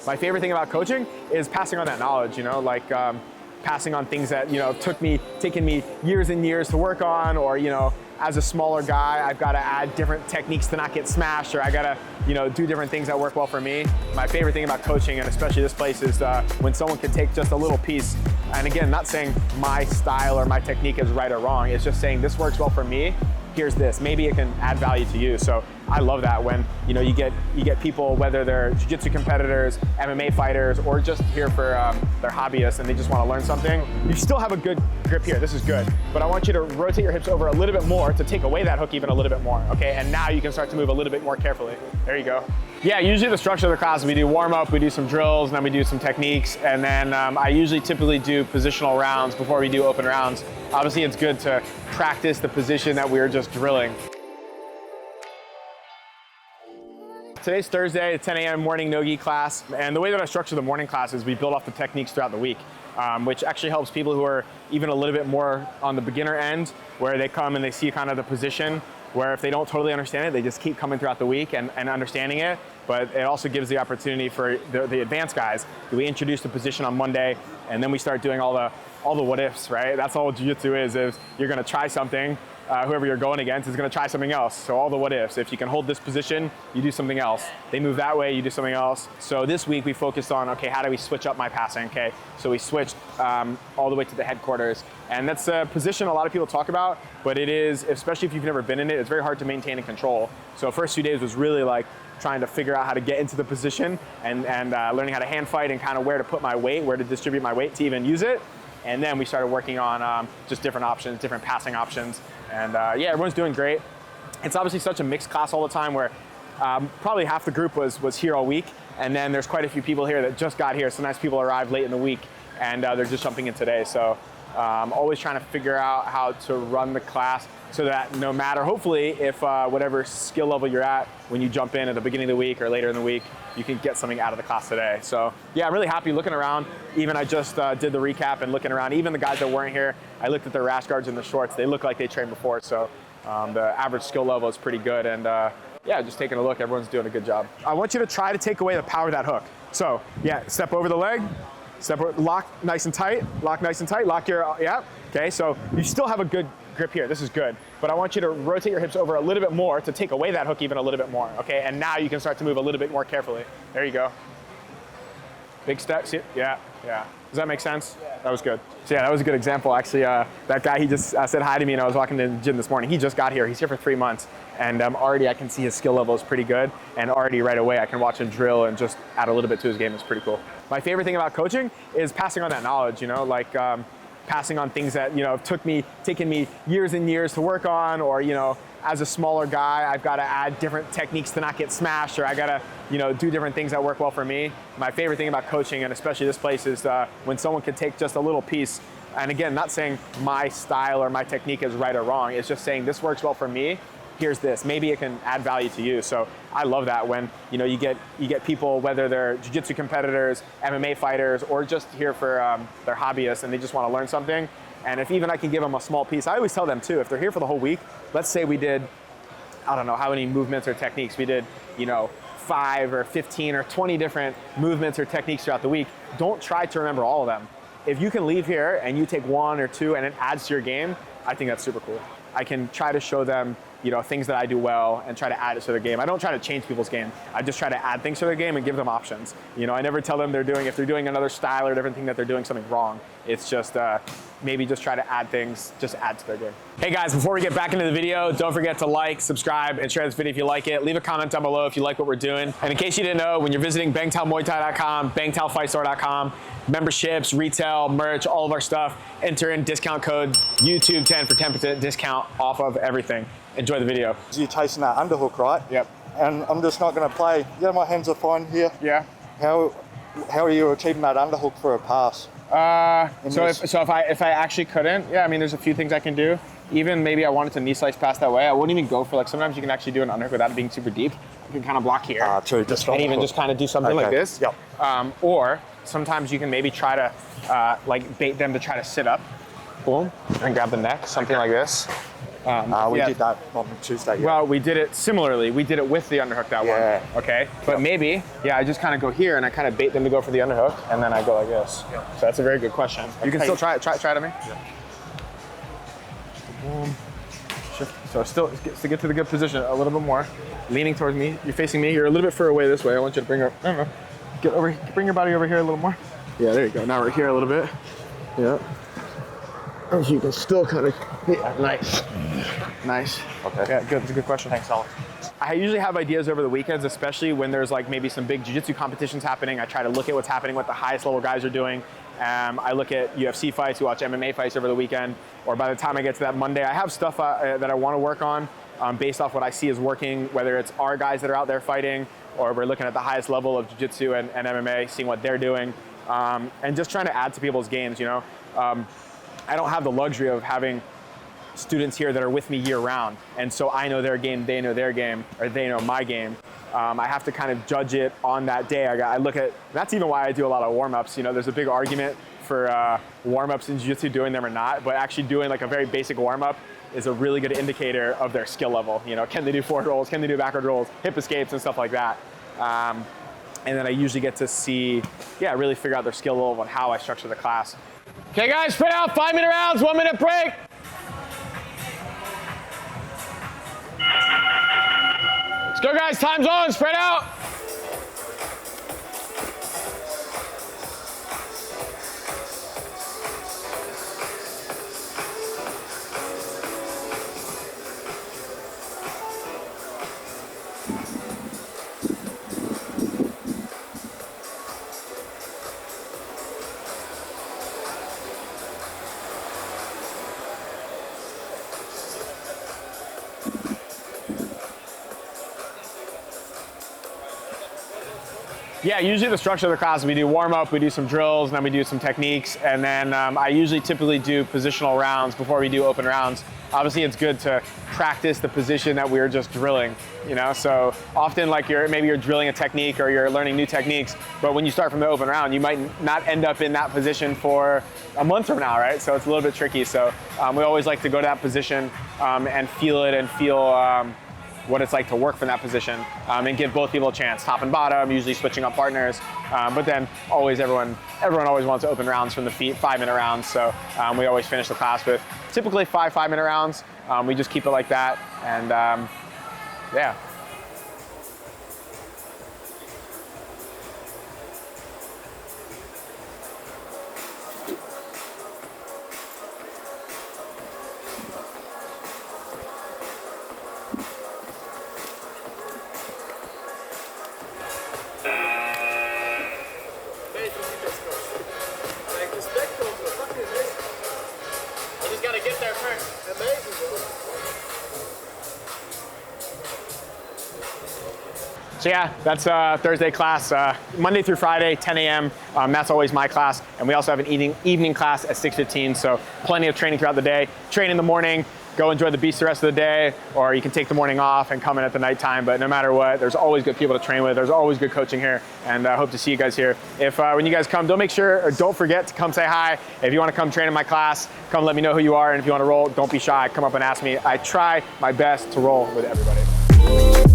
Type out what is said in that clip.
My favorite thing about coaching is passing on that knowledge, like passing on things that, taken me years and years to work on, or, as a smaller guy, I've got to add different techniques to not get smashed, or I got to, do different things that work well for me. My favorite thing about coaching, and especially this place, is when someone can take just a little piece, and again, not saying my style or my technique is right or wrong, it's just saying this works well for me, here's this, maybe it can add value to you. So I love that when, you get people, whether they're jiu-jitsu competitors, MMA fighters, or just here for their hobbyists and they just want to learn something. You still have a good grip here, this is good, but I want you to rotate your hips over a little bit more to take away that hook even a little bit more, okay? And now you can start to move a little bit more carefully. There you go. Yeah, usually the structure of the class, we do warm-up, we do some drills, and then we do some techniques, and then I usually typically do positional rounds before we do open rounds. Obviously, it's good to practice the position that we were just drilling. Today's Thursday, 10 a.m. morning no-gi class, and the way that I structure the morning class is we build off the techniques throughout the week, which actually helps people who are even a little bit more on the beginner end, where they come and they see kind of the position, where if they don't totally understand it, they just keep coming throughout the week and understanding it. But it also gives the opportunity for the advanced guys. We introduce the position on Monday, and then we start doing all the what ifs, right? That's all jiu-jitsu is you're gonna try something, whoever you're going against is gonna try something else. So all the what ifs. If you can hold this position, you do something else. They move that way, you do something else. So this week we focused on, okay, how do we switch up my passing, okay? So we switched all the way to the headquarters. And that's a position a lot of people talk about, but it is, especially if you've never been in it, it's very hard to maintain and control. So first few days was really like trying to figure out how to get into the position and learning how to hand fight and kind of where to put my weight, where to distribute my weight to even use it. And then we started working on just different options, different passing options. And yeah, everyone's doing great. It's obviously such a mixed class all the time where probably half the group was here all week. And then there's quite a few people here that just got here. Sometimes people arrive late in the week and they're just jumping in today. So always trying to figure out how to run the class so that no matter, hopefully, if whatever skill level you're at, when you jump in at the beginning of the week or later in the week, you can get something out of the class today. So yeah, I'm really happy looking around. Even I just did the recap and looking around, even the guys that weren't here, I looked at their rash guards and the shorts. They look like they trained before. So the average skill level is pretty good. And yeah, just taking a look, everyone's doing a good job. I want you to try to take away the power of that hook. So yeah, step over the leg, lock nice and tight, lock your, yeah. Okay, so you still have a good grip here, this is good. But I want you to rotate your hips over a little bit more to take away that hook even a little bit more, okay? And now you can start to move a little bit more carefully. There you go. Big steps, yeah. Does that make sense? Yeah. That was good. So yeah, that was a good example. Actually, that guy, he just said hi to me and I was walking to the gym this morning. He just got here, he's here for 3 months. And already I can see his skill level is pretty good. And already right away I can watch him drill and just add a little bit to his game. It's pretty cool. My favorite thing about coaching is passing on that knowledge, like passing on things that, taken me years and years to work on, or, as a smaller guy, I've got to add different techniques to not get smashed, or I got to, do different things that work well for me. My favorite thing about coaching, and especially this place, is when someone can take just a little piece, and again, not saying my style or my technique is right or wrong, it's just saying this works well for me, here's this, maybe it can add value to you. So I love that when, you get people, whether they're jiu-jitsu competitors, MMA fighters, or just here for their hobbyists and they just want to learn something. And if even I can give them a small piece, I always tell them too, if they're here for the whole week, let's say we did, I don't know how many movements or techniques, we did, 5 or 15 or 20 different movements or techniques throughout the week. Don't try to remember all of them. If you can leave here and you take 1 or 2 and it adds to your game, I think that's super cool. I can try to show them, things that I do well and try to add it to their game. I don't try to change people's game. I just try to add things to their game and give them options. I never tell them if they're doing another style or different thing that they're doing something wrong. It's just maybe just try to add things, just add to their game. Hey guys, before we get back into the video, don't forget to like, subscribe, and share this video if you like it. Leave a comment down below if you like what we're doing. And in case you didn't know, when you're visiting BangtaoMuayThai.com, BangtaoFightStore.com, memberships, retail, merch, all of our stuff, enter in discount code YouTube10 for 10% discount off of everything. Enjoy the video. You're chasing that underhook, right? Yep. And I'm just not going to play. Yeah, my hands are fine here. Yeah. How are you achieving that underhook for a pass? If I actually couldn't, yeah, I mean, there's a few things I can do. Even maybe I wanted to knee slice pass that way. I wouldn't even go for sometimes you can actually do an underhook without it being super deep. You can kind of block here. True. And even just kind of do something like this. Yep. Or sometimes you can maybe try to bait them to try to sit up. Boom. And grab the neck, something like this. We yeah. did that on Tuesday. Yeah. Well, we did it similarly. We did it with the underhook that Yeah. one. Okay. But maybe, I just kind of go here and I kind of bait them to go for the underhook, and then I go like this. Yeah. So that's a very good question. You can still try it on me. Yeah. Shift. So still to get to the good position a little bit more, leaning towards me. You're facing me. You're a little bit further away this way. I want you to bring her. I don't know. Get over. Bring your body over here a little more. Yeah, there you go. Now we're here a little bit. Yeah. And you can still kind of. Yeah, nice. Nice. Okay. Yeah, good. That's a good question. Thanks, Alex. I usually have ideas over the weekends, especially when there's like maybe some big jiu-jitsu competitions happening. I try to look at what's happening, what the highest level guys are doing. I look at UFC fights, we watch MMA fights over the weekend, or by the time I get to that Monday, I have stuff that I want to work on based off what I see is working, whether it's our guys that are out there fighting, or we're looking at the highest level of jiu-jitsu and MMA, seeing what they're doing, and just trying to add to people's games, you know. I don't have the luxury of having students here that are with me year round, and so I know their game, they know their game, or they know my game. I have to kind of judge it on that day. I look at, that's even why I do a lot of warm-ups. You know, there's a big argument for warm-ups in jiu-jitsu, doing them or not, but actually doing like a very basic warm-up is a really good indicator of their skill level. You know, can they do forward rolls, can they do backward rolls, hip escapes and stuff like that. And then I usually get to see, really figure out their skill level and how I structure the class. Okay guys, spread out, 5-minute rounds, 1-minute break. Let's go guys, time's on, spread out. Yeah, usually the structure of the class, we do warm up, we do some drills, and then we do some techniques, and then I usually typically do positional rounds before we do open rounds. Obviously, it's good to practice the position that we were just drilling, you know? So often, like maybe you're drilling a technique or you're learning new techniques, but when you start from the open round, you might not end up in that position for a month from now, right? So it's a little bit tricky. So we always like to go to that position and feel it and feel what it's like to work from that position and give both people a chance, top and bottom, usually switching up partners. But then always everyone always wants to open rounds from the feet, 5-minute rounds. So we always finish the class with typically 5-minute rounds. We just keep it like that. And yeah. So yeah, that's Thursday class, Monday through Friday, 10 a.m. That's always my class. And we also have an evening class at 6:15. So plenty of training throughout the day. Train in the morning, go enjoy the beach the rest of the day, or you can take the morning off and come in at the nighttime. But no matter what, there's always good people to train with. There's always good coaching here, and I hope to see you guys here. If when you guys come, don't forget to come say hi. If you want to come train in my class, come let me know who you are. And if you want to roll, don't be shy. Come up and ask me. I try my best to roll with everybody.